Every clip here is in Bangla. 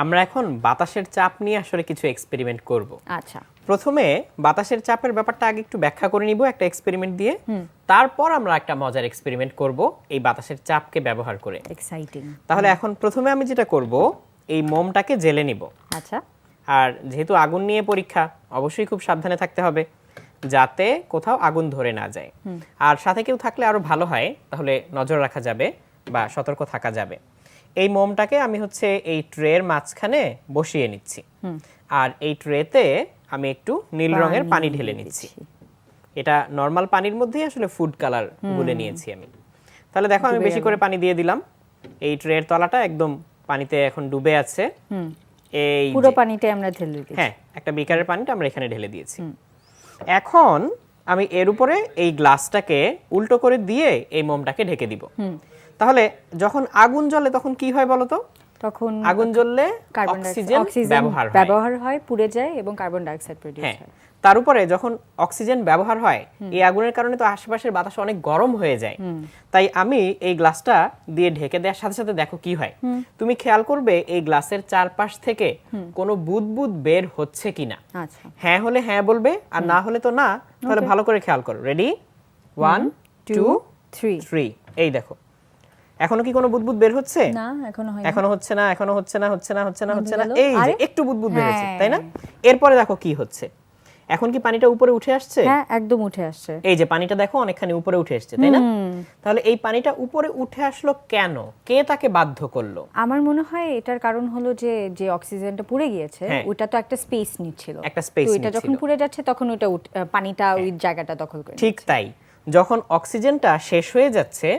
আমরা এখন বাতাসের চাপ নিয়ে আসলে কিছু এক্সপেরিমেন্ট করব। আচ্ছা, প্রথমে বাতাসের চাপের ব্যাপারটা আগে একটু ব্যাখ্যা করে নিব একটা এক্সপেরিমেন্ট দিয়ে, তারপর আমরা একটা মজার এক্সপেরিমেন্ট করব এই বাতাসের চাপকে ব্যবহার করে। এক্সাইটিং। তাহলে এখন প্রথমে আমি যেটা করব, এই মোমটাকে জেলে নিব। আচ্ছা, আর যেহেতু আগুন নিয়ে পরীক্ষা, অবশ্যই খুব সাবধানে থাকতে হবে যাতে কোথাও আগুন ধরে না যায়। আর সাথে কেউ থাকলে আরো ভালো হয়, তাহলে নজর রাখা যাবে বা সতর্ক থাকা যাবে। এই মোমটাকে আমি হচ্ছে এই ট্রের মাঝখানে বসিয়ে নিচ্ছি, আর এই ট্রেতে আমি একটু নীল রঙের পানি ঢেলে নিচ্ছি। এটা নরমাল পানির মধ্যেই আসলে ফুড কালার গুলে নিয়েছি আমি। তাহলে দেখো আমি বেশি করে পানি দিয়ে দিলাম, এই ট্রের তলাটা একদম পানিতে এখন ডুবে আছে। এই পুরো পানিটা আমরা ঢেলে দিয়েছি। হ্যাঁ, একটা বিকারের পানিটা আমরা এখানে ঢেলে দিয়েছি। এখন আমি এর উপরে এই গ্লাসটাকে উল্টো করে দিয়ে এই মোমটাকে ঢেকে দিব। তাহলে যখন আগুন জ্বলে তখন কি হয় বলো তো? তখন আগুন জ্বললে অক্সিজেন ব্যবহার হয়, পুড়ে যায় এবং কার্বন ডাই অক্সাইড প্রোডিউস হয়। তার উপরে যখন অক্সিজেন ব্যবহার হয়, এই আগুনের কারণে তো আশেপাশের বাতাস অনেক গরম হয়ে যায়। তাই আমি এই গ্লাসটা দিয়ে ঢেকে দেওয়ার সাথে সাথে দেখো কি হয়। তুমি খেয়াল করবে এই গ্লাসের চারপাশ থেকে কোনো বুদবুদ বের হচ্ছে কিনা। আচ্ছা, হ্যাঁ হলে হ্যাঁ বলবে, আর না হলে তো না। তাহলে ভালো করে খেয়াল করো। রেডি, 1 2 3। এই দেখো, এখনো কি কোনো বুদবুদ বের হচ্ছে? না, এখনো হয়নি। এখনো হচ্ছে না, এখনো হচ্ছে না, হচ্ছে না, হচ্ছে না, হচ্ছে না। এই যে আরে একটু বুদবুদ বের হচ্ছে, তাই না? এরপরে দেখো কি হচ্ছে। এখন কি পানিটা উপরে উঠে আসছে? হ্যাঁ, একদম উঠে আসছে। এই যে পানিটা দেখো অনেকখানি উপরে উঠে আসছে, তাই না? তাহলে এই পানিটা উপরে উঠে আসলো কেন? কে তাকে বাধ্য করলো? আমার মনে হয় এটার কারণ হলো যে যে অক্সিজেনটা পুড়ে গিয়েছে, ওটা তো একটা স্পেস নিচ্ছিল। একটা স্পেস তো নিচ্ছিল। এটা যখন পুড়ে যাচ্ছে তখন ওটা পানিটা ওই জায়গাটা দখল করে ঠিক তাই, যখন অক্সিজেনটা শেষ হয়ে যাচ্ছে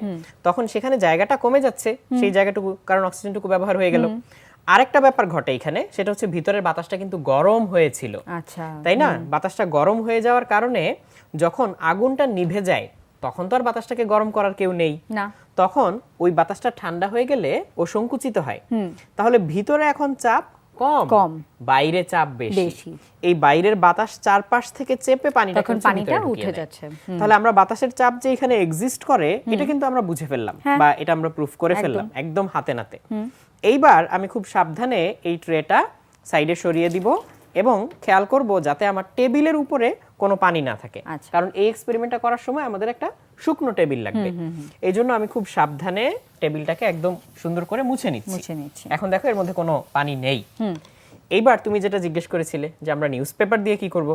তখন সেখানে জায়গাটা কমে যাচ্ছে, সেই জায়গাটুকু, কারণ অক্সিজেনটুকু ব্যবহার হয়ে গেল। আরেকটা ব্যাপার ঘটে এখানে, সেটা হচ্ছে ভিতরের বাতাসটা কিন্তু গরম হয়েছিল। আচ্ছা, তাই না? বাতাসটা গরম হয়ে যাওয়ার কারণে যখন আগুনটা নিভে যায় তখন তো আর বাতাসটাকে গরম করার কেউ নেই না, তখন ওই বাতাসটা ঠান্ডা হয়ে গেলে ও সংকুচিত হয়। তাহলে ভিতরে এখন চাপ কম, বাইরে চাপ বেশি। এই বাইরের বাতাস চারপাশ থেকে চেপে পানিটা উঠে যাচ্ছে। তাহলে আমরা বাতাসের চাপ যে এখানে এক্সিস্ট করে এটা কিন্তু আমরা বুঝে ফেললাম, বা এটা আমরা প্রুফ করে ফেললাম একদম হাতে নাতে। এইবার আমি খুব সাবধানে এই ট্রেটা সাইডে সরিয়ে দিব এবং খেয়াল করব যাতে আমার টেবিলের উপরে কোনো পানি না থাকে। কারণ এই এক্সপেরিমেন্টটা করার সময় আমাদের একটা শুকনো টেবিল লাগবে। এই জন্য আমি খুব সাবধানে টেবিলটাকে একদম সুন্দর করে মুছে নিচ্ছি। এখন দেখো এর মধ্যে কোনো পানি নেই। এইবার তুমি যেটা জিজ্ঞেস করেছিলে যে আমরা নিউজপেপার দিয়ে কি করব,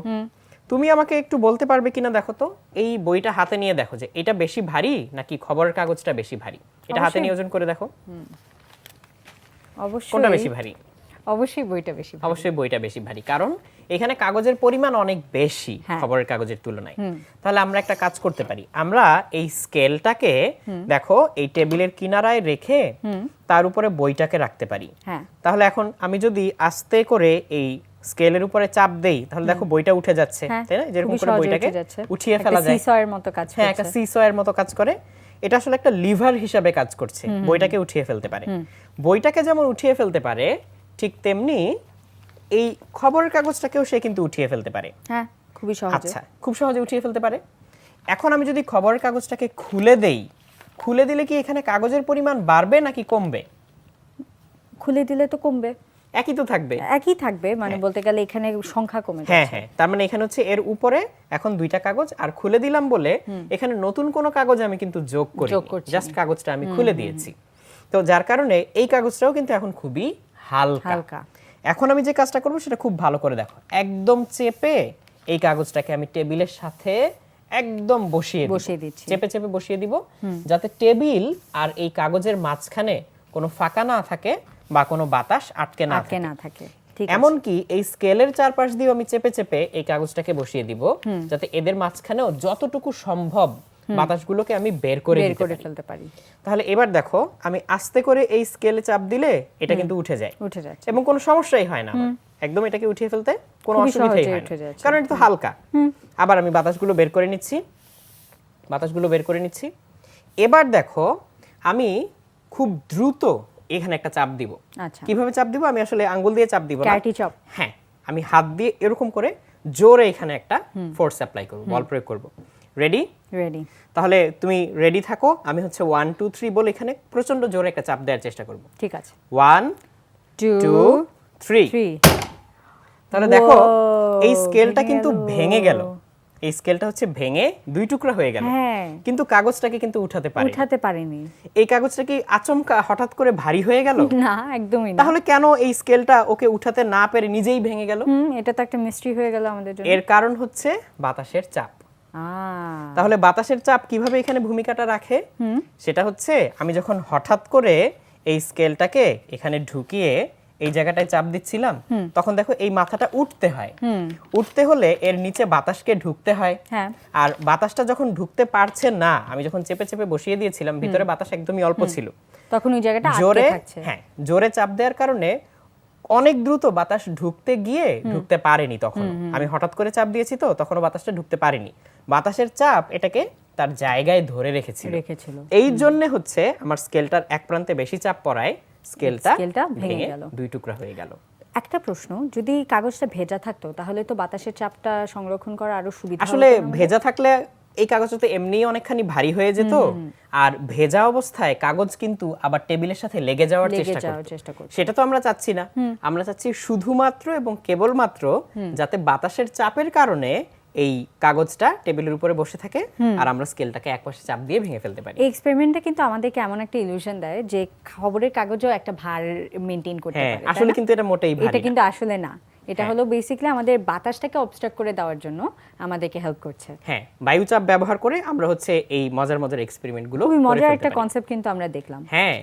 তুমি আমাকে একটু বলতে পারবে কিনা? দেখো তো এই বইটা হাতে নিয়ে দেখো যে এটা বেশি ভারী নাকি খবরের কাগজটা বেশি ভারী। এটা হাতে নিয়ে ওজন করে দেখো অবশ্যই কোনটা বেশি ভারী। অবশ্যই বইটা বেশি ভারী। অবশ্যই বইটা বেশি ভারী, কারণ এখানে কাগজের পরিমাণ অনেক বেশি খবরের কাগজের তুলনায়। তাহলে আমরা একটা কাজ করতে পারি, আমরা এই স্কেলটাকে দেখো এই টেবিলের কিনারায় রেখে তার উপরে বইটাকে রাখতে পারি। তাহলে এখন আমি যদি আস্তে করে এই স্কেলের উপরে চাপ দেই তাহলে দেখো বইটা উঠে যাচ্ছে, তাই না? যেরকম করে বইটাকে উঠিয়ে ফেলা যায়, সিসয়ের মতো কাজ করে। হ্যাঁ, একটা সিসয়ের মতো কাজ করে। এটা আসলে একটা লিভার হিসাবে কাজ করছে, বইটাকে উঠিয়ে ফেলতে পারে। বইটাকে যেমন উঠিয়ে ফেলতে পারে ঠিক তেমনি এই খবরের কাগজটাকেও সে কিন্তু উঠিয়ে ফেলতে পারে। হ্যাঁ, খুবই সহজে। আচ্ছা, খুব সহজে উঠিয়ে ফেলতে পারে। এখন আমি যদি খবরের কাগজটাকে খুলে দেই, খুলে দিলে কি এখানে কাগজের পরিমাণ বাড়বে নাকি কমবে? খুলে দিলে তো কমবে। একই তো থাকবে। একই থাকবে, মানে বলতে গেলে এখানে সংখ্যা কমে যাচ্ছে। হ্যাঁ হ্যাঁ, তার মানে এখানে হচ্ছে এর উপরে এখন দুইটা কাগজ, আর খুলে দিলাম বলে এখানে নতুন কোনো কাগজ আমি কিন্তু যোগ করি, জাস্ট কাগজটা আমি খুলে দিয়েছি। তো যার কারণে এই কাগজটাও কিন্তু এখন খুবই হালকা। এখন আমি যে কাজটা করব সেটা খুব ভালো করে দেখো, একদম চেপে এই কাগজটাকে আমি টেবিলের সাথে একদম বসিয়ে দিচ্ছি, চেপে চেপে বসিয়ে দিব, যাতে টেবিল আর এই কাগজের মাঝখানে কোনো ফাঁকা না থাকে বা কোনো বাতাস আটকে না থাকে। এমনকি এই স্কেলের চারপাশ দিয়ে আমি চেপে চেপে এই কাগজটাকে বসিয়ে দিব, যাতে এদের মাঝখানেও যতটুকু সম্ভব বাতাসগুলোকে আমি বের করে ফেলতে পারি। তাহলে এবার দেখো আমি আস্তে করে এই স্কেলে চাপ দিলে এটা কিন্তু উঠে যায় এবং কোনো সমস্যাই হয় না, একদম এটাকে উঠিয়ে ফেলতে কোনো অসুবিধাই হয় না, কারণ এটা তো হালকা। আবার আমি বাতাসগুলো বের করে নিচ্ছি। এবার দেখো আমি খুব দ্রুত এখানে একটা চাপ দিব। কিভাবে চাপ দিব? আমি আসলে আঙ্গুল দিয়ে চাপ দিব না, হ্যাঁ, আমি হাত দিয়ে এরকম করে জোরে এখানে একটা ফোর্স অ্যাপ্লাই করব, বল প্রয়োগ করব। রেডি? তাহলে তুমি রেডি থাকো, আমি হচ্ছে 1 2 3 বলে এখানে প্রচন্ড জোরে একটা চাপ দেওয়ার চেষ্টা করব। ঠিক আছে, 1 2 3। 3 তাহলে দেখো Wow, এই স্কেলটা ভেঙে কিন্তু গেল। ভেঙে গেল, এই স্কেলটা হচ্ছে ভেঙে 2 টুকরা হয়ে গেল, হ্যাঁ কিন্তু কাগজটাকে কিন্তু উঠাতে পারি। উঠাতে পারিনি। এই কাগজটা কি আচমকা হঠাৎ করে ভারী হয়ে গেল? না, একদমই না। তাহলে কেন এই স্কেলটা ওকে উঠাতে না পেরে নিজেই ভেঙে গেল? এটা তো একটা মিস্ট্রি হয়ে গেল আমাদের জন্য। এর কারণ হচ্ছে বাতাসের চাপ। তাহলে বাতাসের চাপ কিভাবে এখানে ভূমিকাটা রাখে? সেটা হচ্ছে আমি যখন হঠাৎ করে এই স্কেলটাকে এখানে ঢুকিয়ে এই জায়গাটায় চাপ দিচ্ছিলাম, তখন দেখো এই মাথাটা উঠতে হয়। উঠতে হলে এর নিচে বাতাসকে ঢুকতে হয়। হ্যাঁ। আর বাতাসটা যখন ঢুকতে পারছে না, আমি যখন চেপে চেপে বসিয়ে দিয়েছিলাম, ভিতরে বাতাস একদমই অল্প ছিল, তখন ওই জায়গাটা জোরে আটকে থাকছে। হ্যাঁ জোরে চাপ দেওয়ার কারণে অনেক দ্রুত বাতাস ঢুকতে গিয়ে ঢুকতে পারেনি। তখন আমি হঠাৎ করে চাপ দিয়েছি, তো তখনও বাতাসটা ঢুকতে পারেনি। বাতাসের চাপ এটাকে তার জায়গায় ধরে রেখেছিল। এই জন্য হচ্ছে আমার স্কেলটার এক প্রান্তে বেশি চাপ পড়ায় স্কেলটা ভেঙে গেল, 2 টুকরা হয়ে গেল। একটা প্রশ্ন, যদি কাগজটা ভেজা থাকতো তাহলে তো বাতাসের চাপটা সংরক্ষণ করা আরো সুবিধা হতো। আসলে ভেজা থাকলে এই কাগজটা তো এমনিই অনেকখানি ভারী হয়ে যেত, আর ভেজা অবস্থায় কাগজ কিন্তু আবার টেবিলের সাথে লেগে যাওয়ার চেষ্টা করত। সেটা তো আমরা চাচ্ছি না। আমরা চাচ্ছি শুধুমাত্র এবং কেবলমাত্র যাতে বাতাসের চাপের কারণে এই কাগজটা টেবিলের উপরে বসে থাকে আর আমরা স্কেলটাকে একপাশে চাপ দিয়ে ভেঙে ফেলতে পারি। এই এক্সপেরিমেন্টটা কিন্তু আমাদেরকে এমন একটা ইলিউশন দেয় যে খবরের কাগজও একটা ভার মেইনটেইন করতে হ্যাঁ, পারে। আসলে কিন্তু এটা মোটেই ভারী এটা না। কিন্তু আসলে না, এটা হলো বেসিক্যালি আমাদের বাতাসটাকে অবস্ট্রাক্ট করে দেওয়ার জন্য আমাদেরকে হেল্প করছে। হ্যাঁ, বায়ুচাপ ব্যবহার করে আমরা হচ্ছে এই মজার মজার এক্সপেরিমেন্ট গুলো খুবই করে মজার ফেলতে একটা পারি। কনসেপ্ট কিন্তু আমরা দেখলাম। হ্যাঁ।